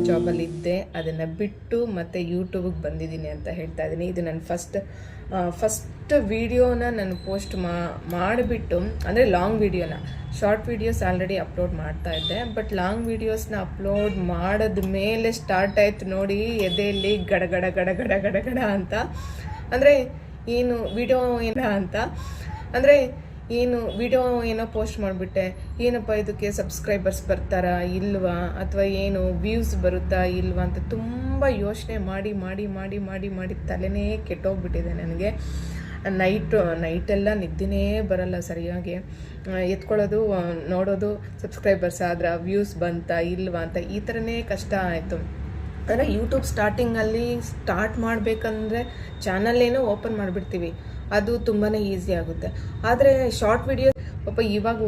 ಜಾಬಲ್ಲಿ ಇದ್ದೆ, ಅದನ್ನು ಬಿಟ್ಟು ಮತ್ತೆ ಯೂಟ್ಯೂಬಿಗೆ ಬಂದಿದ್ದೀನಿ ಅಂತ ಹೇಳ್ತಾ ಇದ್ದೀನಿ. ಇದು ನನ್ನ ಫಸ್ಟ್ ವೀಡಿಯೋನ ನಾನು ಪೋಸ್ಟ್ ಮಾಡಿಬಿಟ್ಟು, ಅಂದರೆ ಲಾಂಗ್ ವೀಡಿಯೋನ, ಶಾರ್ಟ್ ವೀಡಿಯೋಸ್ ಆಲ್ರೆಡಿ ಅಪ್ಲೋಡ್ ಮಾಡ್ತಾ ಇದ್ದೆ, ಬಟ್ ಲಾಂಗ್ ವೀಡಿಯೋಸ್ನ ಅಪ್ಲೋಡ್ ಮಾಡಿದ ಮೇಲೆ ಸ್ಟಾರ್ಟ್ ಆಯಿತು ನೋಡಿ ಎದೆಯಲ್ಲಿ ಗಡಗಡ ಗಡಗಡ ಗಡಗಡ ಅಂತ. ಅಂದರೆ ಏನು ವಿಡಿಯೋ ಏನೋ ಪೋಸ್ಟ್ ಮಾಡಿಬಿಟ್ಟೆ, ಏನಪ್ಪ ಇದಕ್ಕೆ ಸಬ್ಸ್ಕ್ರೈಬರ್ಸ್ ಬರ್ತಾರಾ ಇಲ್ವಾ, ಅಥವಾ ಏನು ವ್ಯೂಸ್ ಬರುತ್ತಾ ಇಲ್ವಾ ಅಂತ ತುಂಬ ಯೋಚನೆ ಮಾಡಿ ತಲೆನೇ ಕೆಟ್ಟೋಗ್ಬಿಟ್ಟಿದೆ ನನಗೆ. ನೈಟೆಲ್ಲ ನಿದ್ದೆನೇ ಬರಲ್ಲ ಸರಿಯಾಗಿ. ಎತ್ಕೊಳ್ಳೋದು, ನೋಡೋದು, ಸಬ್ಸ್ಕ್ರೈಬರ್ಸ್ ಆದ್ರೆ ವ್ಯೂಸ್ ಬಂತಾ ಇಲ್ವಾ ಅಂತ ಈ ಥರನೇ ಕಷ್ಟ ಆಯಿತು. ಅಂದರೆ ಯೂಟ್ಯೂಬ್ ಸ್ಟಾರ್ಟ್ ಮಾಡಬೇಕಂದ್ರೆ ಚಾನಲ್ಲೇನೋ ಓಪನ್ ಮಾಡಿಬಿಡ್ತೀವಿ, ಅದು ತುಂಬಾ ಈಸಿ ಆಗುತ್ತೆ. ಆದರೆ ಶಾರ್ಟ್ ವಿಡಿಯೋ ಇವಾಗ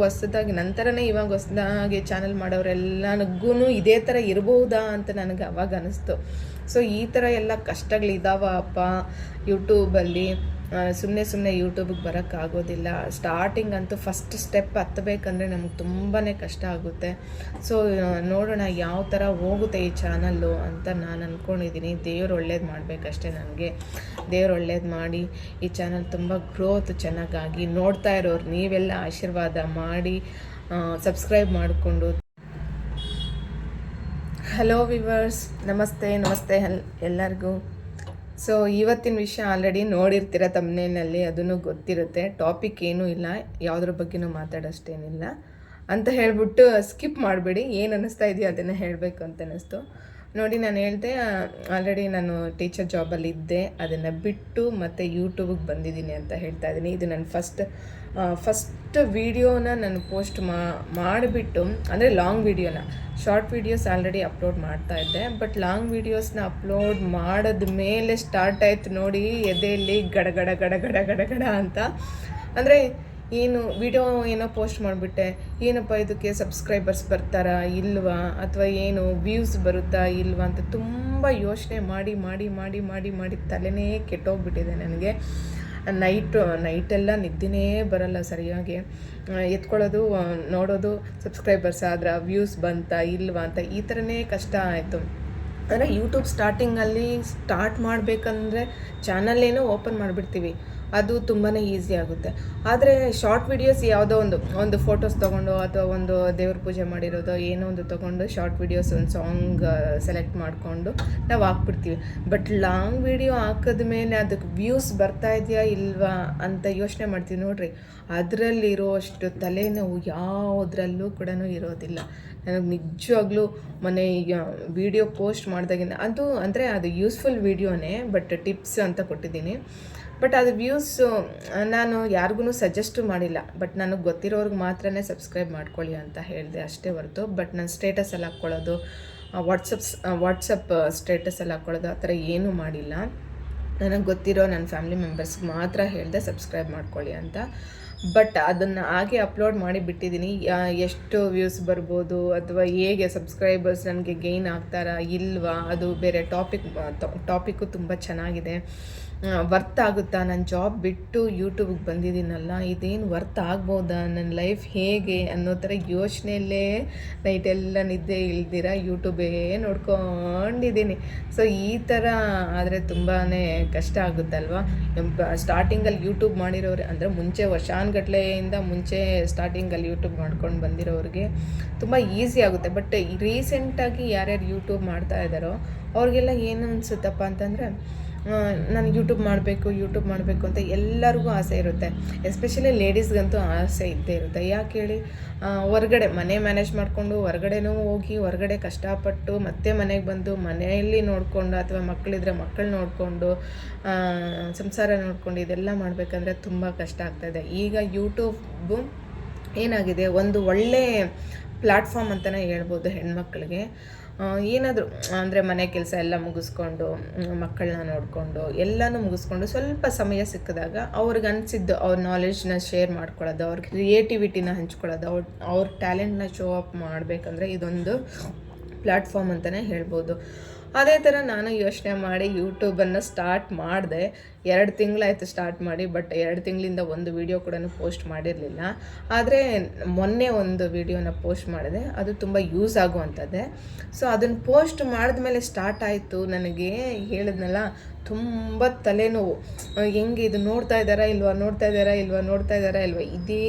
ಹೊಸದಾಗಿ ಚಾನಲ್ ಮಾಡೋರೆಲ್ಲನಿಗೂ ಇದೇ ಥರ ಇರ್ಬೋದಾ ಅಂತ ನನಗೆ ಅವಾಗ ಅನಿಸ್ತು. ಸೊ ಈ ಥರ ಎಲ್ಲ ಕಷ್ಟಗಳಿದ್ದಾವ ಅಪ್ಪ ಯೂಟ್ಯೂಬಲ್ಲಿ. ಸುಮ್ಮನೆ ಯೂಟ್ಯೂಬಿಗೆ ಬರೋಕ್ಕಾಗೋದಿಲ್ಲ. ಸ್ಟಾರ್ಟಿಂಗ್ ಅಂತೂ ಫಸ್ಟ್ ಸ್ಟೆಪ್ ಹತ್ತಬೇಕಂದ್ರೆ ನಮ್ಗೆ ತುಂಬಾ ಕಷ್ಟ ಆಗುತ್ತೆ. ಸೊ ನೋಡೋಣ ಯಾವ ಥರ ಹೋಗುತ್ತೆ ಈ ಚಾನಲ್ಲು ಅಂತ ನಾನು ಅಂದ್ಕೊಂಡಿದ್ದೀನಿ. ದೇವ್ರು ಒಳ್ಳೇದು ಮಾಡಬೇಕಷ್ಟೇ ನನಗೆ. ದೇವ್ರು ಒಳ್ಳೇದು ಮಾಡಿ ಈ ಚಾನಲ್ ತುಂಬ ಗ್ರೋತ್ ಚೆನ್ನಾಗಾಗಿ, ನೋಡ್ತಾ ಇರೋರು ನೀವೆಲ್ಲ ಆಶೀರ್ವಾದ ಮಾಡಿ ಸಬ್ಸ್ಕ್ರೈಬ್ ಮಾಡಿಕೊಂಡು. ಹಲೋ ವಿವರ್ಸ್, ನಮಸ್ತೆ ಎಲ್ಲರಿಗೂ. ಸೊ ಇವತ್ತಿನ ವಿಷಯ ಆಲ್ರೆಡಿ ನೋಡಿರ್ತೀರ ತಮ್ಮನೇನಲ್ಲಿ, ಅದನ್ನು ಗೊತ್ತಿರುತ್ತೆ. ಟಾಪಿಕ್ ಏನೂ ಇಲ್ಲ, ಯಾವುದ್ರ ಬಗ್ಗೆನೂ ಮಾತಾಡೋಷ್ಟೇನಿಲ್ಲ ಅಂತ ಹೇಳ್ಬಿಟ್ಟು ಸ್ಕಿಪ್ ಮಾಡಬೇಡಿ. ಏನು ಅನ್ನಿಸ್ತಾ ಇದೆಯೋ ಅದನ್ನು ಹೇಳಬೇಕು ಅಂತ ಅನ್ನಿಸ್ತು ನೋಡಿ. ನಾನು ಹೇಳಿದೆ ಆಲ್ರೆಡಿ ನಾನು ಟೀಚರ್ ಜಾಬಲ್ಲಿ ಇದ್ದೆ, ಅದನ್ನು ಬಿಟ್ಟು ಮತ್ತೆ ಯೂಟ್ಯೂಬಿಗೆ ಬಂದಿದ್ದೀನಿ ಅಂತ ಹೇಳ್ತಾ ಇದ್ದೀನಿ. ಇದು ನನ್ನ ಫಸ್ಟ್ ವೀಡಿಯೋನ ನಾನು ಪೋಸ್ಟ್ ಮಾಡಿಬಿಟ್ಟು, ಅಂದರೆ ಲಾಂಗ್ ವೀಡಿಯೋನ, ಶಾರ್ಟ್ ವೀಡಿಯೋಸ್ ಆಲ್ರೆಡಿ ಅಪ್ಲೋಡ್ ಮಾಡ್ತಾ ಇದ್ದೆ, ಬಟ್ ಲಾಂಗ್ ವೀಡಿಯೋಸ್ನ ಅಪ್ಲೋಡ್ ಮಾಡಿದ ಮೇಲೆ ಸ್ಟಾರ್ಟ್ ಆಯಿತು ನೋಡಿ ಎದೆಯಲ್ಲಿ ಗಡಗಡ ಗಡಗಡ ಗಡಗಡ ಅಂತ. ಅಂದರೆ ಏನೋ ಪೋಸ್ಟ್ ಮಾಡಿಬಿಟ್ಟೆ, ಏನಪ್ಪ ಇದಕ್ಕೆ ಸಬ್ಸ್ಕ್ರೈಬರ್ಸ್ ಬರ್ತಾರಾ ಇಲ್ವಾ, ಅಥವಾ ಏನು ವ್ಯೂಸ್ ಬರುತ್ತಾ ಇಲ್ವಾ ಅಂತ ತುಂಬ ಯೋಚನೆ ಮಾಡಿ ತಲೆನೇ ಕೆಟ್ಟೋಗ್ಬಿಟ್ಟಿದೆ ನನಗೆ. ನೈಟೆಲ್ಲ ನಿದ್ದೆನೇ ಬರಲ್ಲ ಸರಿಯಾಗಿ. ಎತ್ಕೊಳ್ಳೋದು, ನೋಡೋದು, ಸಬ್ಸ್ಕ್ರೈಬರ್ಸ್ ಆದ್ರೆ ವ್ಯೂಸ್ ಬಂತಾ ಇಲ್ವಾ ಅಂತ ಈ ಥರನೇ ಕಷ್ಟ ಆಯಿತು. ಅಂದರೆ ಯೂಟ್ಯೂಬ್ ಸ್ಟಾರ್ಟ್ ಮಾಡಬೇಕಂದ್ರೆ ಚಾನಲ್ಲೇನೋ ಓಪನ್ ಮಾಡಿಬಿಡ್ತೀವಿ, ಅದು ತುಂಬಾ ಈಸಿ ಆಗುತ್ತೆ. ಆದರೆ ಶಾರ್ಟ್ ವಿಡಿಯೋಸ್ ಯಾವುದೋ ಒಂದು ಫೋಟೋಸ್ ತೊಗೊಂಡು, ಅಥವಾ ಒಂದು ದೇವ್ರ ಪೂಜೆ ಮಾಡಿರೋದು ಏನೋ ಒಂದು ತೊಗೊಂಡು ಶಾರ್ಟ್ ವಿಡಿಯೋಸ್ ಒಂದು ಸಾಂಗ್ ಸೆಲೆಕ್ಟ್ ಮಾಡಿಕೊಂಡು ನಾವು ಹಾಕ್ಬಿಡ್ತೀವಿ. ಬಟ್ ಲಾಂಗ್ ವಿಡಿಯೋ ಹಾಕಿದ ಮೇಲೆ ಅದಕ್ಕೆ ವ್ಯೂಸ್ ಬರ್ತಾ ಇದೆಯಾ ಇಲ್ವಾ ಅಂತ ಯೋಚನೆ ಮಾಡ್ತೀವಿ ನೋಡ್ರಿ. ಅದರಲ್ಲಿರೋ ಅಷ್ಟು ತಲೆನೋವು ಯಾವುದ್ರಲ್ಲೂ ಕೂಡ ಇರೋದಿಲ್ಲ. ನನಗೆ ನಿಜವಾಗ್ಲೂ ಮೊನ್ನೆ ವಿಡಿಯೋ ಪೋಸ್ಟ್ ಮಾಡಿದಾಗಿಂದ ಅದು ಯೂಸ್ಫುಲ್ ವಿಡಿಯೋನೇ, ಬಟ್ ಟಿಪ್ಸ್ ಅಂತ ಕೊಟ್ಟಿದ್ದೀನಿ. ಬಟ್ ಅದು ವ್ಯೂಸು ನಾನು ಯಾರಿಗೂ ಸಜೆಸ್ಟು ಮಾಡಿಲ್ಲ, ಬಟ್ ನನಗೆ ಗೊತ್ತಿರೋರ್ಗೆ ಮಾತ್ರನೇ ಸಬ್ಸ್ಕ್ರೈಬ್ ಮಾಡ್ಕೊಳ್ಳಿ ಅಂತ ಹೇಳಿದೆ ಅಷ್ಟೇ ಹೊರತು. ಬಟ್ ನಾನು ಸ್ಟೇಟಸಲ್ಲಿ ಹಾಕ್ಕೊಳ್ಳೋದು, ವಾಟ್ಸಪ್ ಸ್ಟೇಟಸಲ್ಲಿ ಹಾಕ್ಕೊಳ್ಳೋದು ಆ ಥರ ಏನೂ ಮಾಡಿಲ್ಲ. ನನಗೆ ಗೊತ್ತಿರೋ ನನ್ನ ಫ್ಯಾಮಿಲಿ ಮೆಂಬರ್ಸ್ಗೆ ಮಾತ್ರ ಹೇಳಿದೆ ಸಬ್ಸ್ಕ್ರೈಬ್ ಮಾಡ್ಕೊಳ್ಳಿ ಅಂತ. ಬಟ್ ಅದನ್ನು ಹಾಗೆ ಅಪ್ಲೋಡ್ ಮಾಡಿ ಬಿಟ್ಟಿದ್ದೀನಿ. ಎಷ್ಟು ವ್ಯೂಸ್ ಬರ್ಬೋದು, ಅಥವಾ ಹೇಗೆ ಸಬ್ಸ್ಕ್ರೈಬರ್ಸ್ ನನಗೆ ಗೇನ್ ಆಗ್ತಾರಾ ಇಲ್ವಾ, ಅದು ಬೇರೆ ಟಾಪಿಕ್ಕು ತುಂಬ ಚೆನ್ನಾಗಿದೆ. ವರ್ತ್ ಆಗುತ್ತಾ, ನನ್ನ ಜಾಬ್ ಬಿಟ್ಟು ಯೂಟ್ಯೂಬಿಗೆ ಬಂದಿದ್ದೀನಲ್ಲ, ಇದೇನು ವರ್ತ್ ಆಗ್ಬೋದಾ, ನನ್ನ ಲೈಫ್ ಹೇಗೆ ಅನ್ನೋ ಥರ ಯೋಚನೆಯಲ್ಲೇ ನೈಟೆಲ್ಲ ನಿದ್ದೆ ಇಲ್ದಿರ ಯೂಟ್ಯೂಬೇ ನೋಡ್ಕೊಂಡಿದ್ದೀನಿ. ಸೊ ಈ ಥರ ಆದರೆ ತುಂಬಾ ಕಷ್ಟ ಆಗುತ್ತಲ್ವ. ಸ್ಟಾರ್ಟಿಂಗಲ್ಲಿ ಯೂಟ್ಯೂಬ್ ಮಾಡಿರೋರು, ಅಂದರೆ ಮುಂಚೆ ವರ್ಷಾನುಗಟ್ಲೆಯಿಂದ ಮುಂಚೆ ಸ್ಟಾರ್ಟಿಂಗಲ್ಲಿ ಯೂಟ್ಯೂಬ್ ಮಾಡ್ಕೊಂಡು ಬಂದಿರೋರಿಗೆ ತುಂಬ ಈಸಿ ಆಗುತ್ತೆ. ಬಟ್ ರೀಸೆಂಟಾಗಿ ಯಾರ್ಯಾರು ಯೂಟ್ಯೂಬ್ ಮಾಡ್ತಾ ಇದ್ದಾರೋ ಅವ್ರಿಗೆಲ್ಲ ಏನು ಅನಿಸುತ್ತಪ್ಪ ಅಂತಂದರೆ, ನಾನು ಯೂಟ್ಯೂಬ್ ಮಾಡಬೇಕು ಅಂತ ಎಲ್ಲರಿಗೂ ಆಸೆ ಇರುತ್ತೆ. ಎಸ್ಪೆಷಲಿ ಲೇಡೀಸ್ಗಂತೂ ಆಸೆ ಇದ್ದೇ ಇರುತ್ತೆ. ಯಾಕೆ ಹೇಳಿ, ಹೊರಗಡೆ ಮನೆ ಮ್ಯಾನೇಜ್ ಮಾಡಿಕೊಂಡು ಹೊರಗಡೆನೂ ಹೋಗಿ ಹೊರಗಡೆ ಕಷ್ಟಪಟ್ಟು ಮತ್ತೆ ಮನೆಗೆ ಬಂದು ಮನೆಯಲ್ಲಿ ನೋಡಿಕೊಂಡು, ಅಥವಾ ಮಕ್ಕಳಿದ್ರೆ ಮಕ್ಕಳು ನೋಡಿಕೊಂಡು, ಸಂಸಾರ ನೋಡಿಕೊಂಡು ಇದೆಲ್ಲ ಮಾಡಬೇಕಂದ್ರೆ ತುಂಬ ಕಷ್ಟ ಆಗ್ತಾಯಿದೆ. ಈಗ ಯೂಟ್ಯೂಬು ಏನಾಗಿದೆ, ಒಂದು ಒಳ್ಳೆ ಪ್ಲ್ಯಾಟ್ಫಾರ್ಮ್ ಅಂತಲೇ ಹೇಳ್ಬೋದು ಹೆಣ್ಮಕ್ಳಿಗೆ. ಏನಾದರೂ ಅಂದರೆ ಮನೆ ಕೆಲಸ ಎಲ್ಲ ಮುಗಿಸ್ಕೊಂಡು, ಮಕ್ಕಳನ್ನ ನೋಡಿಕೊಂಡು ಎಲ್ಲನೂ ಮುಗಿಸ್ಕೊಂಡು ಸ್ವಲ್ಪ ಸಮಯ ಸಿಕ್ಕಿದಾಗ ಅವ್ರಿಗೆ ಅನಿಸಿದ್ದು ಅವ್ರ ನಾಲೆಡ್ಜ್ನ ಶೇರ್ ಮಾಡ್ಕೊಳ್ಳೋದು, ಅವ್ರ ಕ್ರಿಯೇಟಿವಿಟಿನ ಹಂಚ್ಕೊಳ್ಳೋದು, ಅವ್ರ ಟ್ಯಾಲೆಂಟ್ನ ಶೋ ಅಪ್ ಮಾಡಬೇಕಂದ್ರೆ ಇದೊಂದು ಪ್ಲ್ಯಾಟ್ಫಾರ್ಮ್ ಅಂತಲೇ ಹೇಳ್ಬೋದು. ಅದೇ ಥರ ನಾನು ಯೋಚನೆ ಮಾಡಿ ಯೂಟ್ಯೂಬನ್ನು ಸ್ಟಾರ್ಟ್ ಮಾಡಿದೆ. 2 ತಿಂಗಳಾಯಿತು ಸ್ಟಾರ್ಟ್ ಮಾಡಿ. ಬಟ್ 2 ತಿಂಗಳಿಂದ ಒಂದು ವೀಡಿಯೋ ಕೂಡ ಪೋಸ್ಟ್ ಮಾಡಿರಲಿಲ್ಲ. ಆದರೆ ಮೊನ್ನೆ ಒಂದು ವೀಡಿಯೋನ ಪೋಸ್ಟ್ ಮಾಡಿದೆ, ಅದು ತುಂಬ ಯೂಸ್ ಆಗುವಂಥದ್ದೇ. ಸೊ ಅದನ್ನು ಪೋಸ್ಟ್ ಮಾಡಿದ್ಮೇಲೆ ಸ್ಟಾರ್ಟ್ ಆಯಿತು ನನಗೆ, ಹೇಳಿದ್ನಲ್ಲ, ತುಂಬ ತಲೆನೋವು. ಹೆಂಗೆ ಇದು ನೋಡ್ತಾ ಇದ್ದಾರಾ ಇಲ್ವಾ ಇದೇ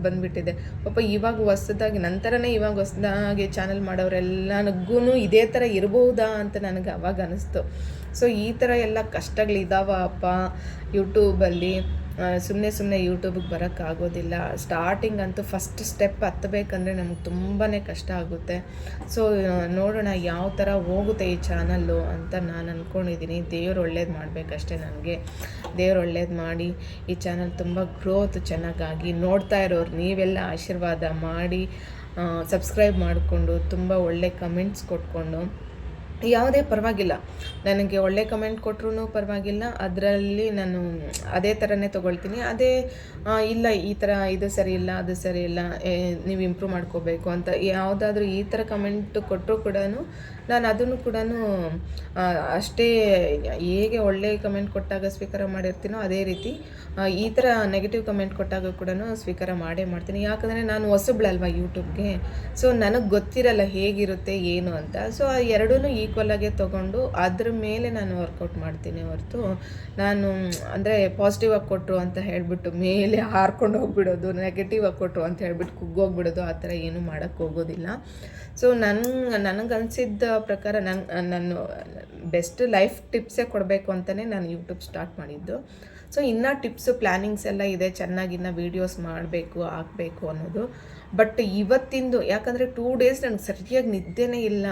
ಬಂದುಬಿಟ್ಟಿದೆ ಪಾಪ. ಇವಾಗ ಹೊಸದಾಗಿ ಚಾನಲ್ ಮಾಡೋರೆಲ್ಲನಗೂ ಇದೇ ಥರ ಇರಬಹುದಾ ಅಂತ ನನಗೆ ಅವಾಗ ಅನಿಸ್ತು. ಸೊ ಈ ಥರ ಎಲ್ಲ ಕಷ್ಟಗಳಿದ್ದಾವ ಅಪ್ಪ ಯೂಟ್ಯೂಬಲ್ಲಿ. ಸುಮ್ಮನೆ ಯೂಟ್ಯೂಬಿಗೆ ಬರೋಕ್ಕಾಗೋದಿಲ್ಲ. ಸ್ಟಾರ್ಟಿಂಗ್ ಅಂತೂ ಫಸ್ಟ್ ಸ್ಟೆಪ್ ಹತ್ತಬೇಕಂದ್ರೆ ನಮ್ಗೆ ತುಂಬಾ ಕಷ್ಟ ಆಗುತ್ತೆ. ಸೊ ನೋಡೋಣ ಯಾವ ಥರ ಹೋಗುತ್ತೆ ಈ ಚಾನಲ್ಲು ಅಂತ ನಾನು ಅಂದ್ಕೊಂಡಿದ್ದೀನಿ. ದೇವ್ರು ಒಳ್ಳೇದು ಮಾಡಬೇಕಷ್ಟೇ ನನಗೆ. ದೇವ್ರು ಒಳ್ಳೇದು ಮಾಡಿ ಈ ಚಾನಲ್ ತುಂಬ ಗ್ರೋತ್ ಚೆನ್ನಾಗಾಗಿ, ನೋಡ್ತಾ ಇರೋರು ನೀವೆಲ್ಲ ಆಶೀರ್ವಾದ ಮಾಡಿ, ಸಬ್ಸ್ಕ್ರೈಬ್ ಮಾಡಿಕೊಂಡು, ತುಂಬ ಒಳ್ಳೆ ಕಮೆಂಟ್ಸ್ ಕೊಟ್ಕೊಂಡು, ಯಾವುದೇ ಪರವಾಗಿಲ್ಲ, ನನಗೆ ಒಳ್ಳೆ ಕಮೆಂಟ್ ಕೊಟ್ಟರು ಪರವಾಗಿಲ್ಲ, ಅದರಲ್ಲಿ ನಾನು ಅದೇ ಥರನೇ ತೊಗೊಳ್ತೀನಿ. ಇಲ್ಲ ಈ ಥರ ಇದು ಸರಿ ಇಲ್ಲ, ಅದು ಸರಿ ಇಲ್ಲ, ನೀವು ಇಂಪ್ರೂವ್ ಮಾಡ್ಕೋಬೇಕು ಅಂತ ಯಾವುದಾದ್ರೂ ಈ ಥರ ಕಮೆಂಟ್ ಕೊಟ್ಟರು ಕೂಡ ನಾನು ಅದನ್ನು ಕೂಡ ಅಷ್ಟೇ ಹೇಗೆ ಒಳ್ಳೆ ಕಮೆಂಟ್ ಕೊಟ್ಟಾಗ ಸ್ವೀಕಾರ ಮಾಡಿರ್ತೀನೋ ಅದೇ ರೀತಿ ಈ ಥರ ನೆಗೆಟಿವ್ ಕಮೆಂಟ್ ಕೊಟ್ಟಾಗ ಕೂಡ ಸ್ವೀಕಾರ ಮಾಡೇ ಮಾಡ್ತೀನಿ. ಯಾಕಂದರೆ ನಾನು ಹೊಸಬ್ಳಲ್ವ ಯೂಟ್ಯೂಬ್ಗೆ. ಸೊ ನನಗೆ ಗೊತ್ತಿರಲ್ಲ ಹೇಗಿರುತ್ತೆ ಏನು ಅಂತ. ಸೊ ಆ ಎರಡೂ ಈಕ್ವಲಾಗೆ ತೊಗೊಂಡು ಅದ್ರ ಮೇಲೆ ನಾನು ವರ್ಕೌಟ್ ಮಾಡ್ತೀನಿ ಹೊರತು ನಾನು ಅಂದರೆ ಪಾಸಿಟಿವ್ ಆಗಿ ಕೊಟ್ಟರು ಅಂತ ಹೇಳಿಬಿಟ್ಟು ಮೇಲೆ ಹಾರ್ಕೊಂಡು ಹೋಗ್ಬಿಡೋದು, ನೆಗೆಟಿವ್ ಆಗಿ ಕೊಟ್ಟರು ಅಂತ ಹೇಳ್ಬಿಟ್ಟು ಕುಗ್ಗೋಗ್ಬಿಡೋದು, ಆ ಥರ ಏನೂ ಮಾಡೋಕ್ಕೆ ಹೋಗೋದಿಲ್ಲ. ಸೊ ನನಗನ್ಸಿದ್ದ ಪ್ರಕಾರ ನಾನು ಬೆಸ್ಟ್ ಲೈಫ್ ಟಿಪ್ಸೇ ಕೊಡಬೇಕು ಅಂತಲೇ ನಾನು ಯೂಟ್ಯೂಬ್ ಸ್ಟಾರ್ಟ್ ಮಾಡಿದ್ದು. ಸೊ ಇನ್ನೂ ಟಿಪ್ಸು ಪ್ಲ್ಯಾನಿಂಗ್ಸ್ ಎಲ್ಲ ಇದೆ, ಚೆನ್ನಾಗಿ ಇನ್ನೂ ವೀಡಿಯೋಸ್ ಮಾಡಬೇಕು, ಹಾಕಬೇಕು ಅನ್ನೋದು. ಬಟ್ ಇವತ್ತಿಂದು ಯಾಕಂದರೆ 2 ಡೇಸ್ ನನಗೆ ಸರಿಯಾಗಿ ನಿದ್ದೆನೇ ಇಲ್ಲ.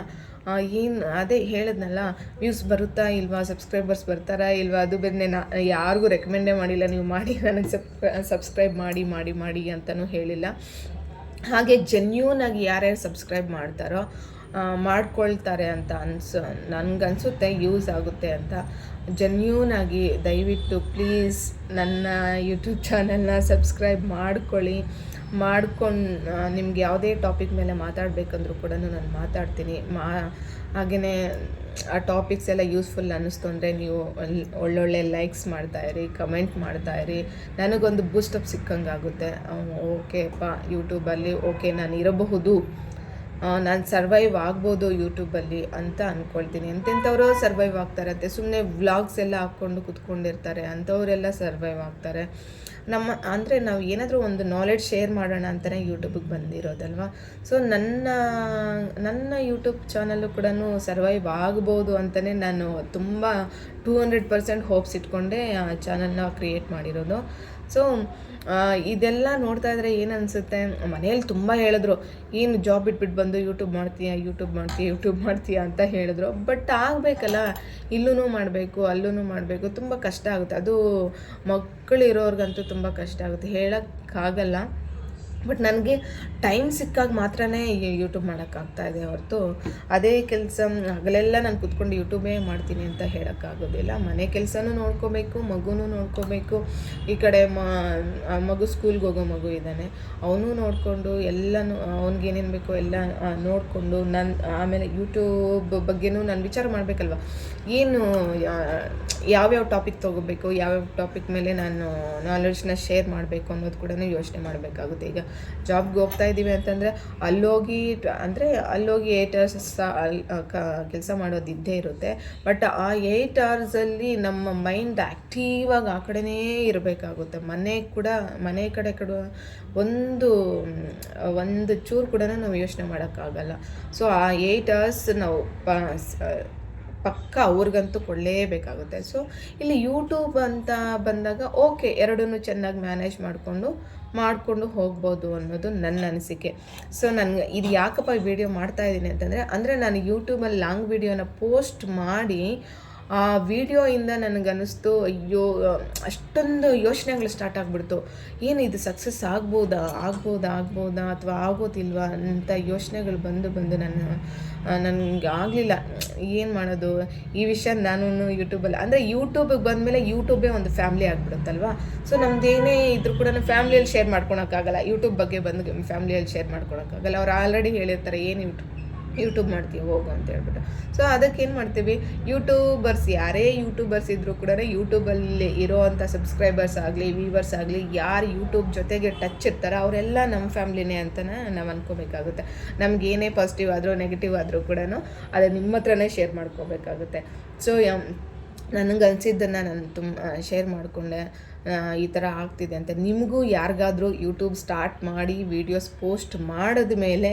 ಅದೇ ಹೇಳಿದ್ನಲ್ಲ, ವ್ಯೂಸ್ ಬರುತ್ತಾ ಇಲ್ವಾ, ಸಬ್ಸ್ಕ್ರೈಬರ್ಸ್ ಬರ್ತಾರಾ ಇಲ್ವಾ, ಅದು ಬೇರೆ ಯಾರಿಗೂ ರೆಕಮೆಂಡೇ ಮಾಡಿಲ್ಲ, ನೀವು ಮಾಡಿ ನನಗೆ ಸಬ್ಸ್ಕ್ರೈಬ್ ಮಾಡಿ ಅಂತಲೂ ಹೇಳಿಲ್ಲ. ಹಾಗೆ ಜೆನ್ಯೂನಾಗಿ ಯಾರ್ಯಾರು ಸಬ್ಸ್ಕ್ರೈಬ್ ಮಾಡ್ತಾರೋ ಮಾಡ್ಕೊಳ್ತಾರೆ ಅಂತ ನನಗನ್ಸುತ್ತೆ, ಯೂಸ್ ಆಗುತ್ತೆ ಅಂತ. ಜೆನ್ಯೂನಾಗಿ ದಯವಿಟ್ಟು ಪ್ಲೀಸ್ ನನ್ನ ಯೂಟ್ಯೂಬ್ ಚಾನಲ್ನ ಸಬ್ಸ್ಕ್ರೈಬ್ ಮಾಡ್ಕೊಂಡು ನಿಮ್ಗೆ ಯಾವುದೇ ಟಾಪಿಕ್ ಮೇಲೆ ಮಾತಾಡಬೇಕಂದ್ರೂ ಕೂಡ ನಾನು ಮಾತಾಡ್ತೀನಿ. ಹಾಗೆಯೇ ಆ ಟಾಪಿಕ್ಸ್ ಎಲ್ಲ ಯೂಸ್ಫುಲ್ ಅನ್ನಿಸ್ತು ಅಂದರೆ ನೀವು ಒಳ್ಳೊಳ್ಳೆ ಲೈಕ್ಸ್ ಮಾಡ್ತಾಯಿರಿ, ಕಮೆಂಟ್ ಮಾಡ್ತಾಯಿರಿ, ನನಗೊಂದು ಬೂಸ್ಟಪ್ ಸಿಕ್ಕಂಗಾಗುತ್ತೆ. ಓಕೆಪ್ಪ ಯೂಟ್ಯೂಬಲ್ಲಿ ಓಕೆ ನಾನು ಇರಬಹುದು, ನಾನು ಸರ್ವೈವ್ ಆಗ್ಬೋದು ಯೂಟ್ಯೂಬಲ್ಲಿ ಅಂತ ಅಂದ್ಕೊಳ್ತೀನಿ. ಎಂತೆಂಥವರು ಸರ್ವೈವ್ ಆಗ್ತಾರಂತೆ, ಸುಮ್ಮನೆ ವ್ಲಾಗ್ಸ್ ಎಲ್ಲ ಹಾಕ್ಕೊಂಡು ಕುತ್ಕೊಂಡಿರ್ತಾರೆ, ಅಂಥವರೆಲ್ಲ ಸರ್ವೈವ್ ಆಗ್ತಾರೆ. ಅಂದರೆ ನಾವು ಏನಾದರೂ ಒಂದು ನಾಲೆಡ್ಜ್ ಶೇರ್ ಮಾಡೋಣ ಅಂತಲೇ ಯೂಟ್ಯೂಬಿಗೆ ಬಂದಿರೋದಲ್ವ. ಸೊ ನನ್ನ ಯೂಟ್ಯೂಬ್ ಚಾನಲ್ಲು ಕೂಡ ಸರ್ವೈವ್ ಆಗ್ಬೋದು ಅಂತಲೇ ನಾನು ತುಂಬ 200% ಹೋಪ್ಸ್ ಇಟ್ಕೊಂಡೆ ಆ ಚಾನಲ್ನ ಕ್ರಿಯೇಟ್ ಮಾಡಿರೋದು. ಸೊ ಇದೆಲ್ಲ ನೋಡ್ತಾ ಇದ್ರೆ ಏನು ಅನಿಸುತ್ತೆ, ಮನೇಲಿ ತುಂಬ ಹೇಳಿದ್ರು, ಏನು ಜಾಬ್ ಬಿಟ್ಬಿಟ್ಟು ಬಂದು ಯೂಟ್ಯೂಬ್ ಮಾಡ್ತೀಯ ಅಂತ ಹೇಳಿದ್ರು. ಬಟ್ ಆಗಬೇಕಲ್ಲ, ಇಲ್ಲೂ ಮಾಡಬೇಕು ಅಲ್ಲೂ ಮಾಡಬೇಕು, ತುಂಬ ಕಷ್ಟ ಆಗುತ್ತೆ. ಅದು ಮಕ್ಕಳಿರೋರ್ಗಂತೂ ತುಂಬ ಕಷ್ಟ ಆಗುತ್ತೆ, ಹೇಳೋಕ್ಕಾಗಲ್ಲ. ಬಟ್ ನನಗೆ ಟೈಮ್ ಸಿಕ್ಕಾಗ ಮಾತ್ರನೇ ಯೂಟ್ಯೂಬ್ ಮಾಡೋಕ್ಕಾಗ್ತಾಯಿದೆ ಹೊರತು ಅದೇ ಕೆಲಸ ಹಗಲೆಲ್ಲ ನಾನು ಕೂತ್ಕೊಂಡು ಯೂಟ್ಯೂಬೇ ಮಾಡ್ತೀನಿ ಅಂತ ಹೇಳೋಕ್ಕಾಗೋದಿಲ್ಲ. ಮನೆ ಕೆಲಸನೂ ನೋಡ್ಕೋಬೇಕು, ಮಗುನೂ ನೋಡ್ಕೋಬೇಕು. ಈ ಕಡೆ ಮಗು ಸ್ಕೂಲ್ಗೆ ಹೋಗೋ ಮಗು ಇದ್ದಾನೆ, ಅವನು ನೋಡಿಕೊಂಡು ಎಲ್ಲನೂ ಅವ್ನಿಗೇನೇನು ಬೇಕೋ ಎಲ್ಲ ನೋಡಿಕೊಂಡು ಆಮೇಲೆ ಯೂಟ್ಯೂಬ್ ಬಗ್ಗೆನೂ ನಾನು ವಿಚಾರ ಮಾಡಬೇಕಲ್ವ, ಏನು ಯಾವ್ಯಾವ ಟಾಪಿಕ್ ತೊಗೋಬೇಕು, ಯಾವ್ಯಾವ ಟಾಪಿಕ್ ಮೇಲೆ ನಾನು ನಾಲೆಡ್ಜ್ನ ಶೇರ್ ಮಾಡಬೇಕು ಅನ್ನೋದು ಕೂಡ ಯೋಚನೆ ಮಾಡಬೇಕಾಗುತ್ತೆ. ಈಗ ಜಾಬ್ಗೆ ಹೋಗ್ತಾ ಇದ್ದೀವಿ ಅಂತಂದರೆ ಅಲ್ಲೋಗಿ 8 hours ಕೆಲಸ ಮಾಡೋದಿದ್ದೇ ಇರುತ್ತೆ. ಬಟ್ ಆ 8 hoursಲ್ಲಿ ನಮ್ಮ ಮೈಂಡ್ ಆ್ಯಕ್ಟಿವಾಗಿ ಆ ಕಡೆನೇ ಇರಬೇಕಾಗುತ್ತೆ. ಮನೆ ಕಡೆ ಒಂದು ಚೂರು ಕೂಡ ನಾವು ಯೋಚನೆ ಮಾಡೋಕ್ಕಾಗಲ್ಲ. ಸೊ ಆ 8 hours ನಾವು ಪಕ್ಕ ಅವ್ರಿಗಂತೂ ಕೊಡಲೇಬೇಕಾಗುತ್ತೆ. ಸೊ ಇಲ್ಲಿ ಯೂಟ್ಯೂಬ್ ಅಂತ ಬಂದಾಗ ಓಕೆ, ಎರಡನ್ನೂ ಚೆನ್ನಾಗಿ ಮ್ಯಾನೇಜ್ ಮಾಡಿಕೊಂಡು ಹೋಗ್ಬೋದು ಅನ್ನೋದು ನನ್ನ ಅನಿಸಿಕೆ. ಸೊ ನನಗೆ ಇದು ಯಾಕಪ್ಪ ಈ ವಿಡಿಯೋ ಮಾಡ್ತಾಯಿದ್ದೀನಿ ಅಂತಂದರೆ ನಾನು ಯೂಟ್ಯೂಬಲ್ಲಿ ಲಾಂಗ್ ವಿಡಿಯೋನ ಪೋಸ್ಟ್ ಮಾಡಿ ಆ ವಿಡಿಯೋಯಿಂದ ನನಗನ್ನಿಸ್ತು, ಅಯ್ಯೋ ಅಷ್ಟೊಂದು ಯೋಚನೆಗಳು ಸ್ಟಾರ್ಟ್ ಆಗಿಬಿಡ್ತು. ಏನು ಇದು ಸಕ್ಸಸ್ ಆಗ್ಬೋದಾ ಅಥವಾ ಆಗೋದಿಲ್ವಾ ಅಂತ ಯೋಚನೆಗಳು ಬಂದು ನನಗೆ ಆಗಲಿಲ್ಲ. ಏನು ಮಾಡೋದು ಈ ವಿಷಯ ನಾನು ಯೂಟ್ಯೂಬಲ್ಲಿ ಯೂಟ್ಯೂಬಿಗೆ ಬಂದಮೇಲೆ ಯೂಟ್ಯೂಬೇ ಒಂದು ಫ್ಯಾಮ್ಲಿ ಆಗಿಬಿಡುತ್ತಲ್ವ. ಸೊ ನಮ್ಮದೇನೇ ಇದ್ರೂ ಕೂಡ ಫ್ಯಾಮ್ಲಿಯಲ್ಲಿ ಶೇರ್ ಮಾಡ್ಕೊಳಕ್ಕಾಗಲ್ಲ, ಯೂಟ್ಯೂಬ್ ಬಗ್ಗೆ ಬಂದು ಫ್ಯಾಮ್ಲಿಯಲ್ಲಿ ಶೇರ್ ಮಾಡ್ಕೊಳಕ್ಕಾಗಲ್ಲ. ಅವ್ರು ಆಲ್ರೆಡಿ ಹೇಳಿರ್ತಾರೆ, ಏನು ಯೂಟ್ಯೂಬ್ ಮಾಡ್ತೀವಿ ಹೋಗು ಅಂತ ಹೇಳ್ಬಿಟ್ಟು. ಸೊ ಅದಕ್ಕೇನು ಮಾಡ್ತೀವಿ, ಯೂಟ್ಯೂಬರ್ಸ್ ಯಾರೇ ಯೂಟ್ಯೂಬರ್ಸ್ ಇದ್ದರೂ ಕೂಡ ಯೂಟ್ಯೂಬಲ್ಲಿ ಇರೋವಂಥ ಸಬ್ಸ್ಕ್ರೈಬರ್ಸ್ ಆಗಲಿ ವ್ಯೂವರ್ಸ್ ಆಗಲಿ ಯಾರು ಯೂಟ್ಯೂಬ್ ಜೊತೆಗೆ ಟಚ್ ಇರ್ತಾರೆ ಅವರೆಲ್ಲ ನಮ್ಮ ಫ್ಯಾಮ್ಲಿನೇ ಅಂತಲೇ ನಾವು ಅಂದ್ಕೋಬೇಕಾಗುತ್ತೆ. ನಮಗೇನೇ ಪಾಸಿಟಿವ್ ಆದರೂ ನೆಗೆಟಿವ್ ಆದರೂ ಕೂಡ ಅದು ನಿಮ್ಮ ಹತ್ರನೇ ಶೇರ್ ಮಾಡ್ಕೋಬೇಕಾಗುತ್ತೆ. ಸೊ ನನಗೆ ಅನಿಸಿದ್ದನ್ನು ನಾನು ಶೇರ್ ಮಾಡಿಕೊಂಡೆ, ಈ ಥರ ಆಗ್ತಿದೆ ಅಂತ. ನಿಮಗೂ ಯಾರಿಗಾದರೂ ಯೂಟ್ಯೂಬ್ ಸ್ಟಾರ್ಟ್ ಮಾಡಿ ವೀಡಿಯೋಸ್ ಪೋಸ್ಟ್ ಮಾಡಿದ ಮೇಲೆ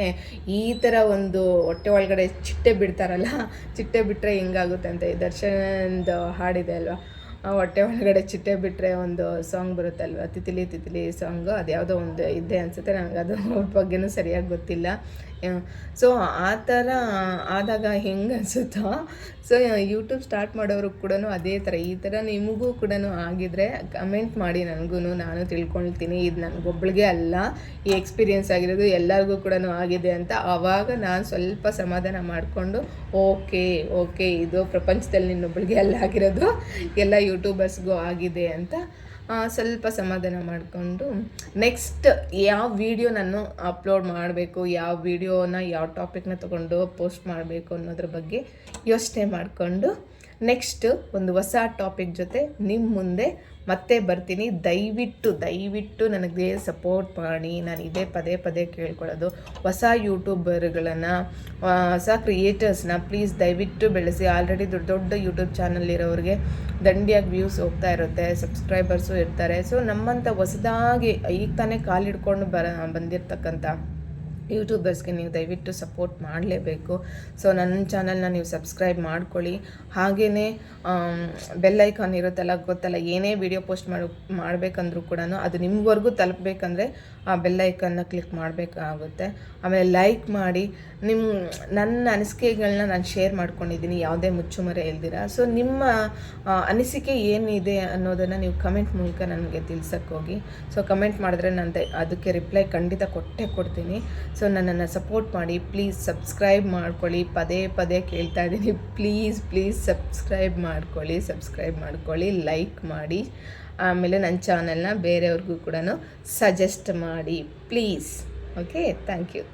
ಈ ಥರ ಒಂದು ಹೊಟ್ಟೆ ಒಳಗಡೆ ಚಿಟ್ಟೆ ಬಿಡ್ತಾರಲ್ಲ, ಚಿಟ್ಟೆ ಬಿಟ್ಟರೆ ಹೆಂಗಾಗುತ್ತೆ ಅಂತ ಈ ದರ್ಶನದ ಹಾಡಿದೆ ಅಲ್ವಾ, ಹೊಟ್ಟೆ ಒಳಗಡೆ ಚಿಟ್ಟೆ ಬಿಟ್ಟರೆ ಒಂದು ಸಾಂಗ್ ಬರುತ್ತಲ್ವ, ತಿತಿಲಿ ತಿತಿಲಿ ಸಾಂಗು, ಅದು ಯಾವುದೋ ಒಂದು ಇದೆ ಅನಿಸುತ್ತೆ, ನನಗೆ ಅದು ಬಗ್ಗೆನೂ ಸರಿಯಾಗಿ ಗೊತ್ತಿಲ್ಲ. ಸೊ ಆ ಥರ ಆದಾಗ ಹೆಂಗೆ ಅನಿಸುತ್ತೋ, ಸೊ ಯೂಟ್ಯೂಬ್ ಸ್ಟಾರ್ಟ್ ಮಾಡೋರು ಕೂಡ ಅದೇ ಥರ ಈ ಥರ ನಿಮಗೂ ಕೂಡ ಆಗಿದ್ರೆ ಕಮೆಂಟ್ ಮಾಡಿ ನನಗೂ, ನಾನು ತಿಳ್ಕೊಳ್ತೀನಿ. ಇದು ನನಗೊಬ್ಳಿಗೆ ಅಲ್ಲ, ಈ ಎಕ್ಸ್ಪೀರಿಯೆನ್ಸ್ ಆಗಿರೋದು ಎಲ್ಲರಿಗೂ ಕೂಡ ಆಗಿದೆ ಅಂತ. ಆವಾಗ ನಾನು ಸ್ವಲ್ಪ ಸಮಾಧಾನ ಮಾಡಿಕೊಂಡು ಓಕೆ ಇದು ಪ್ರಪಂಚದಲ್ಲಿ ನಿನ್ನೊಬ್ಳಿಗೆ ಅಲ್ಲ ಆಗಿರೋದು, ಎಲ್ಲ ಯೂಟ್ಯೂಬರ್ಸ್ಗೂ ಆಗಿದೆ ಅಂತ ಸ್ವಲ್ಪ ಸಮಾಧಾನ ಮಾಡಿಕೊಂಡು ನೆಕ್ಸ್ಟ್ ಯಾವ ವಿಡಿಯೋ ನಾನು ಅಪ್ಲೋಡ್ ಮಾಡಬೇಕು, ಯಾವ ವಿಡಿಯೋನ ಯಾವ ಟಾಪಿಕ್ನ ತೊಗೊಂಡು ಪೋಸ್ಟ್ ಮಾಡಬೇಕು ಅನ್ನೋದ್ರ ಬಗ್ಗೆ ಯೋಚನೆ ಮಾಡಿಕೊಂಡು ನೆಕ್ಸ್ಟ್ ಒಂದು ಹೊಸ ಟಾಪಿಕ್ ಜೊತೆ ನಿಮ್ಮ ಮುಂದೆ ಮತ್ತೆ ಬರ್ತೀನಿ. ದಯವಿಟ್ಟು ನನಗೆ ಸಪೋರ್ಟ್ ಮಾಡಿ. ನಾನು ಇದೇ ಪದೇ ಕೇಳ್ಕೊಳ್ಳೋದು, ಹೊಸ ಯೂಟ್ಯೂಬರ್ಗಳನ್ನು, ಹೊಸ ಕ್ರಿಯೇಟರ್ಸ್ನ ಪ್ಲೀಸ್ ದಯವಿಟ್ಟು ಬೆಳೆಸಿ. ಆಲ್ರೆಡಿ ದೊಡ್ಡ ಯೂಟ್ಯೂಬ್ ಚಾನಲ್ ಇರೋರಿಗೆ ದಂಡಿಯಾಗಿ ವ್ಯೂಸ್ ಹೋಗ್ತಾ ಇರುತ್ತೆ, ಸಬ್ಸ್ಕ್ರೈಬರ್ಸು ಇರ್ತಾರೆ. ಸೊ ನಮ್ಮಂಥ ಹೊಸದಾಗಿ ಈಗ ತಾನೇ ಕಾಲಿಡ್ಕೊಂಡು ಬಂದಿರತಕ್ಕಂಥ ಯೂಟ್ಯೂಬರ್ಸ್ಗೆ ನೀವು ದಯವಿಟ್ಟು ಸಪೋರ್ಟ್ ಮಾಡಲೇಬೇಕು. ಸೊ ನನ್ನ ಚಾನಲ್ನ ನೀವು ಸಬ್ಸ್ಕ್ರೈಬ್ ಮಾಡ್ಕೊಳ್ಳಿ. ಹಾಗೆಯೇ ಬೆಲ್ ಐಕಾನ್ ಇರುತ್ತಲ್ಲ, ಗೊತ್ತಲ್ಲ, ಏನೇ ವಿಡಿಯೋ ಪೋಸ್ಟ್ ಮಾಡಬೇಕಂದ್ರೂ ಕೂಡ ಅದು ನಿಮ್ವರೆಗೂ ತಲುಪಬೇಕಂದ್ರೆ ಆ ಬೆಲ್ ಐಕಾನ್ನ ಕ್ಲಿಕ್ ಮಾಡಬೇಕಾಗುತ್ತೆ. ಆಮೇಲೆ ಲೈಕ್ ಮಾಡಿ. ನನ್ನ ಅನಿಸಿಕೆಗಳನ್ನ ನಾನು ಶೇರ್ ಮಾಡ್ಕೊಂಡಿದ್ದೀನಿ, ಯಾವುದೇ ಮುಚ್ಚುಮರೆ ಇಲ್ದಿರ. ಸೊ ನಿಮ್ಮ ಅನಿಸಿಕೆ ಏನಿದೆ ಅನ್ನೋದನ್ನು ನೀವು ಕಮೆಂಟ್ ಮೂಲಕ ನನಗೆ ಹೋಗಿ. ಸೊ ಕಮೆಂಟ್ ಮಾಡಿದ್ರೆ ನಾನು ಅದಕ್ಕೆ ರಿಪ್ಲೈ ಖಂಡಿತ ಕೊಡ್ತೀನಿ. ಸೊ ನನ್ನನ್ನು ಸಪೋರ್ಟ್ ಮಾಡಿ, ಪ್ಲೀಸ್ ಸಬ್ಸ್ಕ್ರೈಬ್ ಮಾಡ್ಕೊಳ್ಳಿ. ಪದೇ ಕೇಳ್ತಾ ಇದ್ದೀನಿ, ಪ್ಲೀಸ್ ಸಬ್ಸ್ಕ್ರೈಬ್ ಮಾಡ್ಕೊಳ್ಳಿ, ಲೈಕ್ ಮಾಡಿ. ಆಮೇಲೆ ನನ್ನ ಚಾನಲ್ನ ಬೇರೆಯವ್ರಿಗೂ ಕೂಡ ಸಜೆಸ್ಟ್ ಮಾಡಿ ಪ್ಲೀಸ್. Okay, thank you.